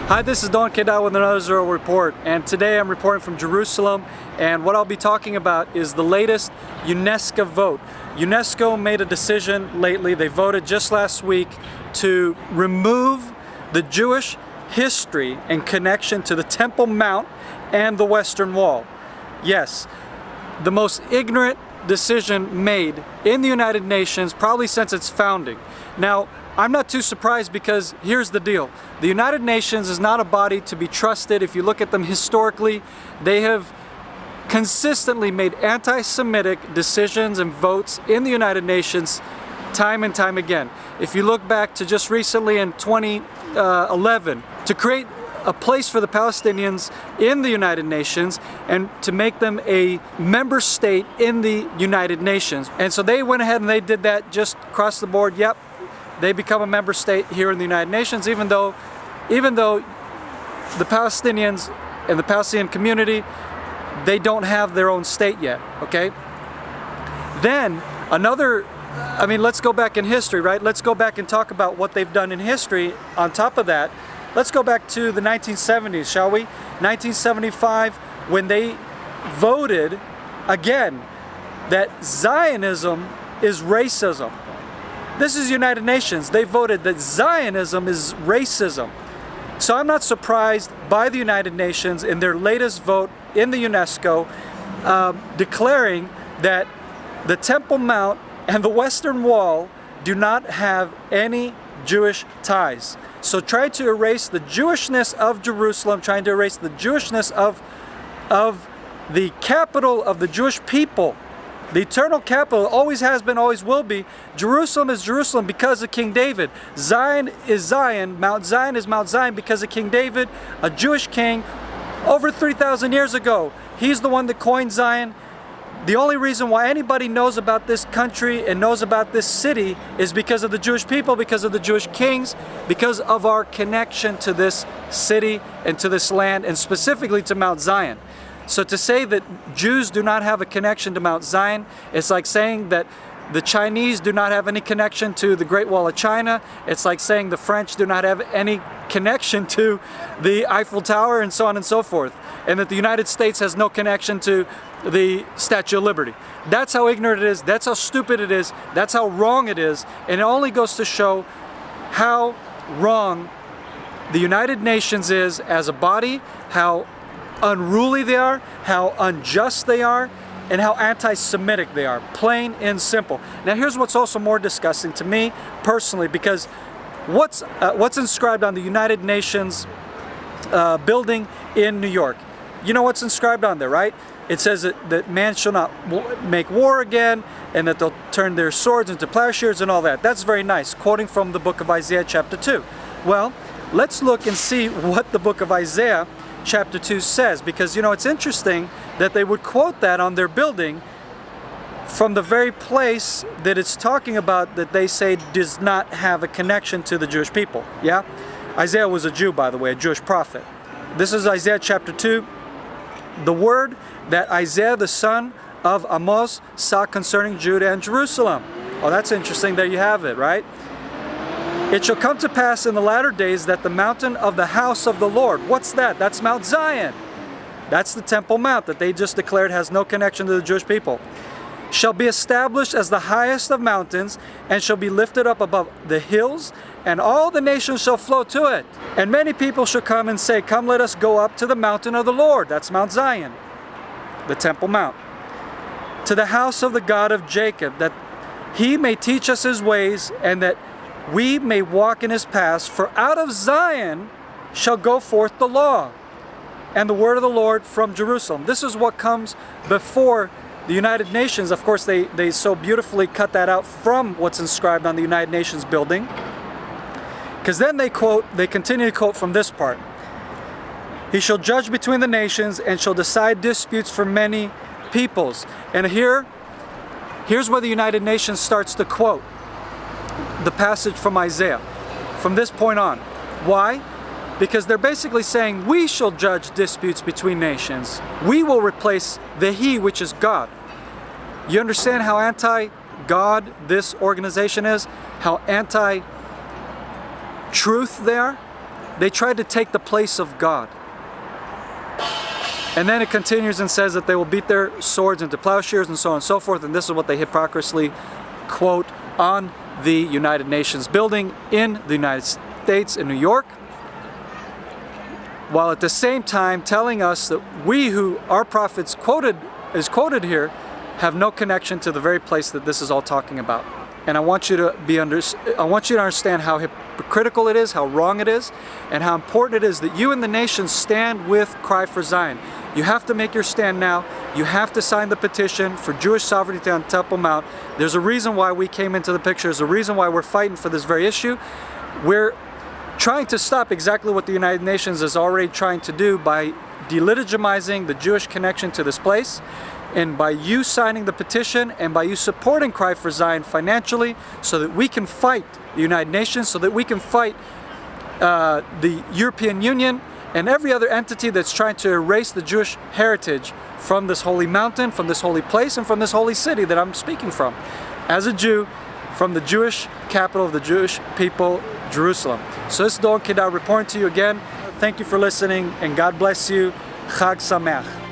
Hi, this is Don Kedai with another Zero Report, and today I'm reporting from Jerusalem, and what I'll be talking about is the latest UNESCO vote. UNESCO made a decision lately. They voted just last week to remove the Jewish history and connection to the Temple Mount and the Western Wall. Yes, the most ignorant decision made in the United Nations probably since its founding. Now, I'm not too surprised because here's the deal. The United Nations is not a body to be trusted. If you look at them historically, they have consistently made anti-Semitic decisions and votes in the United Nations time and time again. If you look back to just recently in 2011, to create a place for the Palestinians in the United Nations and to make them a member state in the United Nations. And so they went ahead and they did that just across the board. Yep. They become a member state here in the United Nations, even though the Palestinians and the Palestinian community, they don't have their own state yet, okay? Then let's go back in history, right? Let's go back and talk about what they've done in history. On top of that, let's go back to the 1970s, shall we? 1975, when they voted again that Zionism is racism. This is United Nations. They voted that Zionism is racism. So I'm not surprised by the United Nations in their latest vote in the UNESCO declaring that the Temple Mount and the Western Wall do not have any Jewish ties. So trying to erase the Jewishness of Jerusalem, trying to erase the Jewishness of the capital of the Jewish people. The eternal capital always has been, always will be. Jerusalem is Jerusalem because of King David. Zion is Zion. Mount Zion is Mount Zion because of King David, a Jewish king over 3,000 years ago. He's the one that coined Zion. The only reason why anybody knows about this country and knows about this city is because of the Jewish people, because of the Jewish kings, because of our connection to this city and to this land, and specifically to Mount Zion. So to say that Jews do not have a connection to Mount Zion, it's like saying that the Chinese do not have any connection to the Great Wall of China. It's like saying the French do not have any connection to the Eiffel Tower, and so on and so forth. And that the United States has no connection to the Statue of Liberty. That's how ignorant it is. That's how stupid it is. That's how wrong it is. And it only goes to show how wrong the United Nations is as a body, how unruly they are, how unjust they are, and how anti-Semitic they are, plain and simple. Now here's what's also more disgusting to me personally, because what's inscribed on the United Nations building in New York? You know what's inscribed on there, right? It says that man shall not make war again, and that they'll turn their swords into plowshares and all that. That's very nice, quoting from the book of Isaiah chapter 2. Well, let's look and see what the book of Isaiah chapter 2 says, because it's interesting that they would quote that on their building from the very place that it's talking about that they say does not have a connection to the Jewish people. Yeah? Isaiah was a Jew, by the way, a Jewish prophet. This is Isaiah chapter 2. The word that Isaiah the son of Amos saw concerning Judah and Jerusalem. Oh, that's interesting. There you have it, right? It shall come to pass in the latter days that the mountain of the house of the Lord, what's that? That's Mount Zion. That's the Temple Mount that they just declared has no connection to the Jewish people. Shall be established as the highest of mountains, and shall be lifted up above the hills, and all the nations shall flow to it. And many people shall come and say, come, let us go up to the mountain of the Lord. That's Mount Zion, the Temple Mount. To the house of the God of Jacob, that he may teach us his ways, and that we may walk in his paths. For out of Zion shall go forth the law and the word of the Lord from Jerusalem. This is what comes before the United Nations. Of course, they so beautifully cut that out from what's inscribed on the United Nations building. Because then they continue to quote from this part. He shall judge between the nations and shall decide disputes for many peoples. And here's where the United Nations starts to quote the passage from Isaiah from this point on. Why? Because they're basically saying we shall judge disputes between nations. We will replace the He, which is God. You understand how anti-God this organization is? How anti-truth they are? They tried to take the place of God. And then it continues and says that they will beat their swords into plowshares and so on and so forth. And this is what they hypocritically quote on the United Nations building in the United States in New York, while at the same time telling us that we, who our prophets is quoted here, have no connection to the very place that this is all talking about. And I want you to understand how hypocritical it is, how wrong it is, and how important it is that you and the nations stand with Cry for Zion. You have to make your stand now. You have to sign the petition for Jewish sovereignty on Temple Mount. There's a reason why we came into the picture. There's a reason why we're fighting for this very issue. We're trying to stop exactly what the United Nations is already trying to do by delegitimizing the Jewish connection to this place. And by you signing the petition and by you supporting Cry for Zion financially, so that we can fight the United Nations, so that we can fight the European Union and every other entity that's trying to erase the Jewish heritage from this holy mountain, from this holy place, and from this holy city that I'm speaking from. As a Jew, from the Jewish capital of the Jewish people, Jerusalem. So this is Don Kedar reporting to you again. Thank you for listening, and God bless you. Chag Sameach.